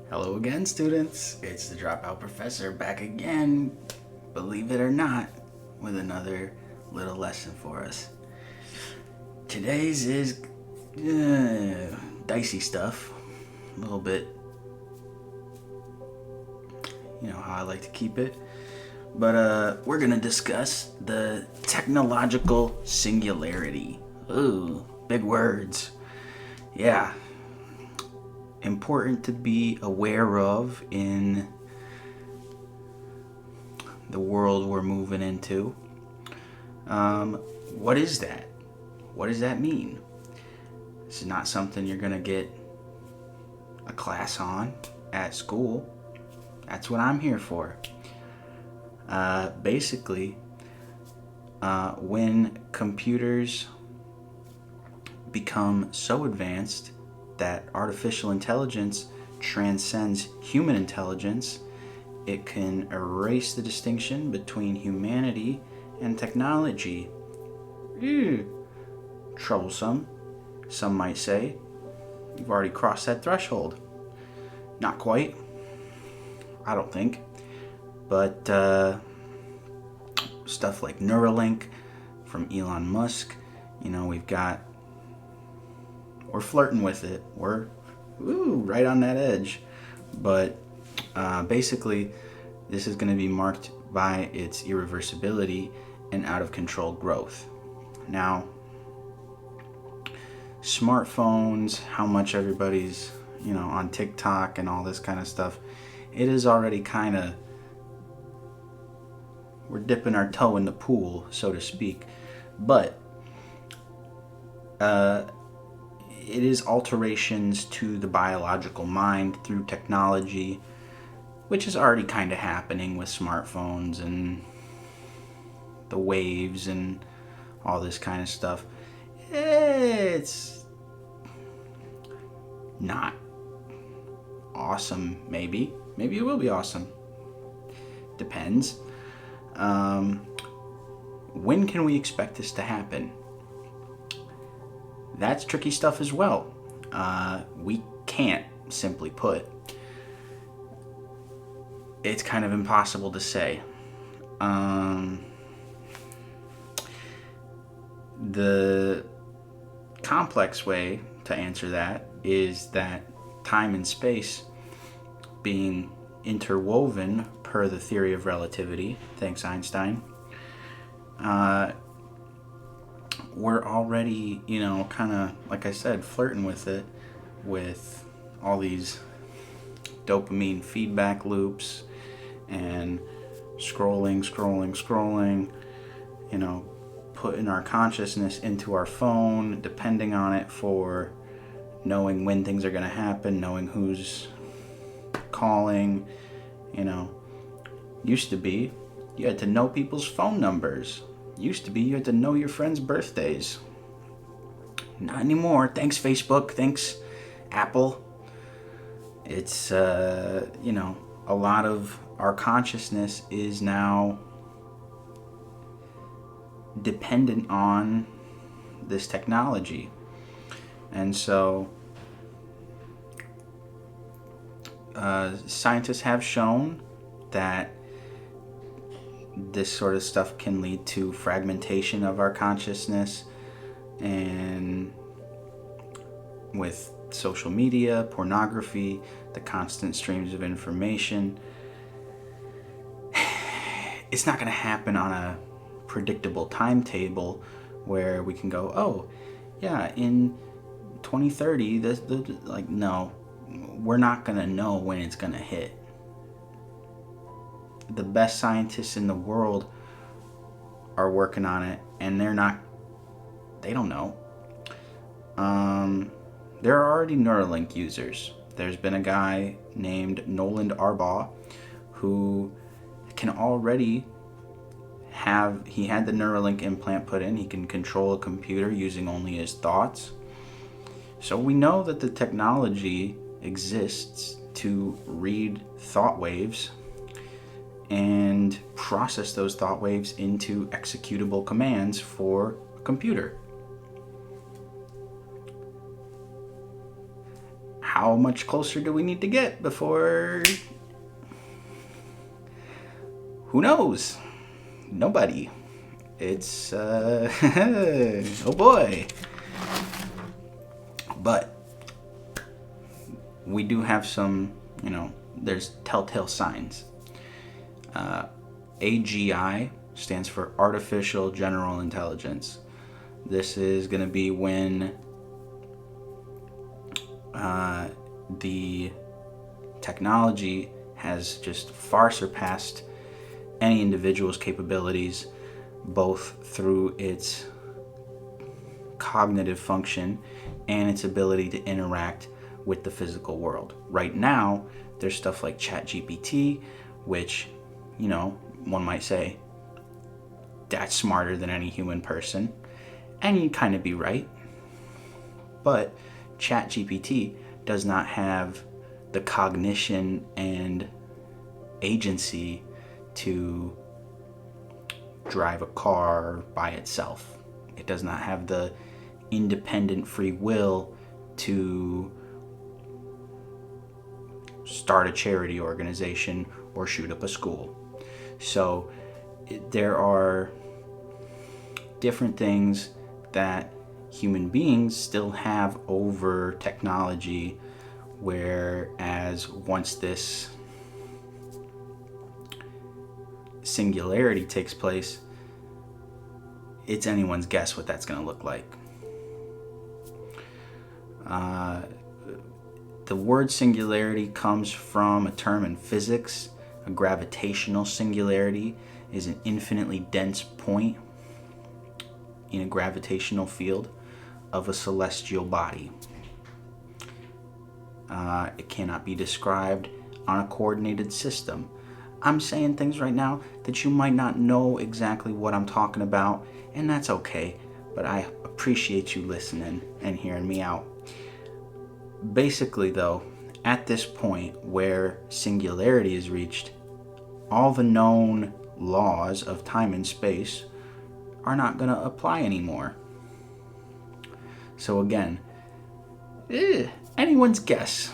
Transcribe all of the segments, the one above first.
Hello again, students. It's the Dropout Professor back again, believe it or not, with another little lesson for us. Today's is dicey stuff, a little bit, you know how I like to keep it. But we're gonna discuss the technological singularity. Ooh, big words. Yeah, important to be aware of in the world we're moving into. What is that? What does that mean? This is not something you're gonna get a class on at school. That's what I'm here for. Basically, when computers become so advanced that artificial intelligence transcends human intelligence, it can erase the distinction between humanity and technology. Troublesome, some might say. You've already crossed that threshold. Not quite, I don't think. But stuff like Neuralink from Elon Musk, we're flirting with it. We're right on that edge. But basically, this is going to be marked by its irreversibility and out of control growth. Now, smartphones, how much everybody's, on TikTok and all this kind of stuff, it is already kind of, we're dipping our toe in the pool, so to speak. But it is alterations to the biological mind through technology, which is already kind of happening with smartphones and the waves and all this kind of stuff. It's not awesome, maybe. Maybe it will be awesome. Depends. When can we expect this to happen? That's tricky stuff as well. We can't, simply put. It's kind of impossible to say. The complex way to answer that is that time and space being interwoven per the theory of relativity, thanks Einstein, we're already, kind of, like I said, flirting with it with all these dopamine feedback loops and scrolling, putting our consciousness into our phone, depending on it for knowing when things are going to happen, knowing who's calling. Used to be you had to know people's phone numbers. Used to be you had to know your friends' birthdays. Not anymore. Thanks Facebook, thanks Apple. It's a lot of our consciousness is now dependent on this technology. And so scientists have shown that this sort of stuff can lead to fragmentation of our consciousness, and with social media, pornography, the constant streams of information, it's not going to happen on a predictable timetable where we can go, oh yeah, in 2030 no, we're not going to know when it's going to hit. The best scientists in the world are working on it, and they don't know. There are already Neuralink users. There's been a guy named Nolan Arbaugh who can already he had the Neuralink implant put in. He can control a computer using only his thoughts. So we know that the technology exists to read thought waves and process those thought waves into executable commands for a computer. how much closer do we need to get before... Who knows? Nobody. It's, oh boy. But we do have some, there's telltale signs. AGI stands for Artificial General Intelligence. This is going to be when the technology has just far surpassed any individual's capabilities, both through its cognitive function and its ability to interact with the physical world. Right now, there's stuff like ChatGPT, which, one might say, that's smarter than any human person. And you'd kind of be right. But ChatGPT does not have the cognition and agency to drive a car by itself. It does not have the independent free will to start a charity organization or shoot up a school. So there are different things that human beings still have over technology, whereas once this singularity takes place, it's anyone's guess what that's going to look like. The word singularity comes from a term in physics. A gravitational singularity is an infinitely dense point in a gravitational field of a celestial body. It cannot be described on a coordinated system. I'm saying things right now that you might not know exactly what I'm talking about, and that's okay, but I appreciate you listening and hearing me out. Basically, though, at this point where singularity is reached, all the known laws of time and space are not going to apply anymore. So again, anyone's guess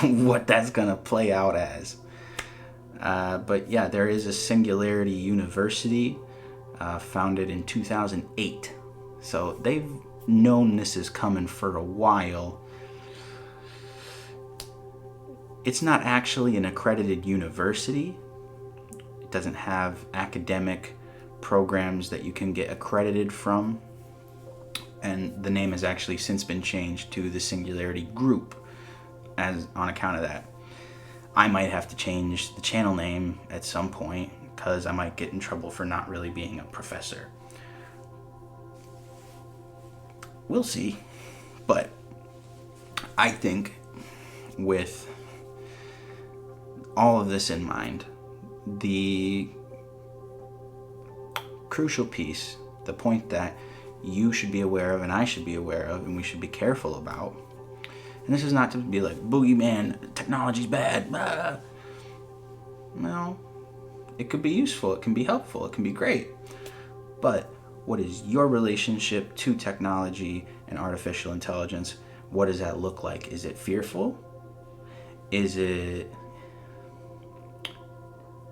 what that's going to play out as. But yeah, there is a Singularity University founded in 2008. So they've known this is coming for a while. It's not actually an accredited university. It doesn't have academic programs that you can get accredited from. And the name has actually since been changed to the Singularity Group as on account of that. I might have to change the channel name at some point because I might get in trouble for not really being a professor. We'll see. But I think with all of this in mind, the crucial piece, the point that you should be aware of and I should be aware of and we should be careful about, and this is not to be like, boogeyman, technology's bad. No, it could be useful, it can be helpful, it can be great. But what is your relationship to technology and artificial intelligence? What does that look like? Is it fearful? Is it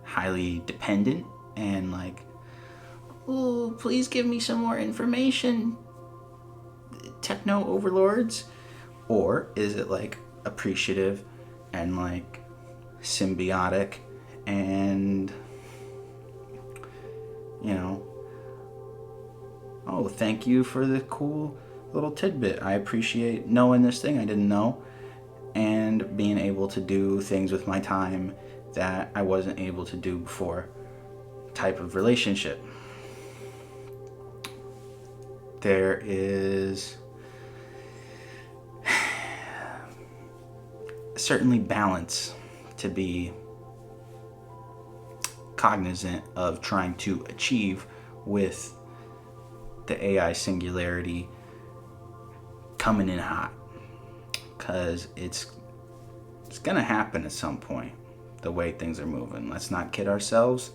highly dependent and like, oh, please give me some more information, techno overlords? Or is it like appreciative and like symbiotic and, oh, thank you for the cool little tidbit. I appreciate knowing this thing I didn't know and being able to do things with my time that I wasn't able to do before type of relationship. There is certainly balance to be cognizant of trying to achieve with the AI Singularity coming in hot, because it's gonna happen at some point. The way things are moving, let's not kid ourselves,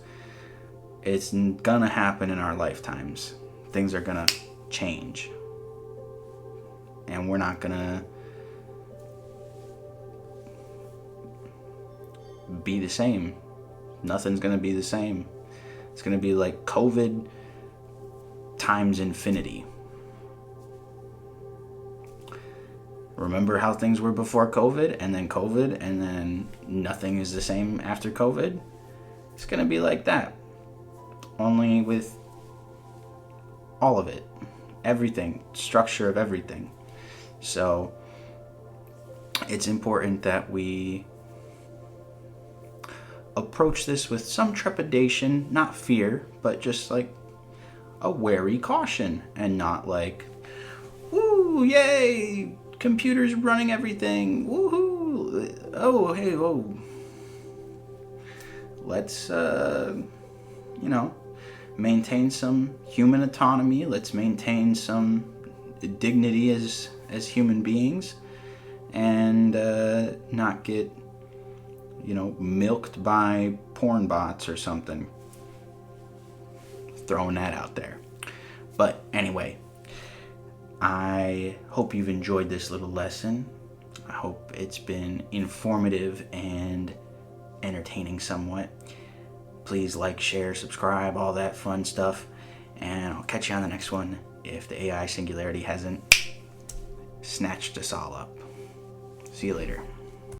it's gonna happen in our lifetimes. Things are gonna change and we're not gonna be the same. Nothing's going to be the same. It's going to be like COVID times infinity. Remember how things were before COVID, and then nothing is the same after COVID? It's going to be like that. Only with all of it. Everything. Structure of everything. So it's important that we approach this with some trepidation, not fear, but just like a wary caution, and not like, woo, yay, computers running everything, woohoo, oh, hey, whoa. Let's, maintain some human autonomy. Let's maintain some dignity as human beings, and not get, milked by porn bots or something. Throwing that out there. But anyway, I hope you've enjoyed this little lesson. I hope it's been informative and entertaining somewhat. Please like, share, subscribe, all that fun stuff. And I'll catch you on the next one if the AI Singularity hasn't snatched us all up. See you later.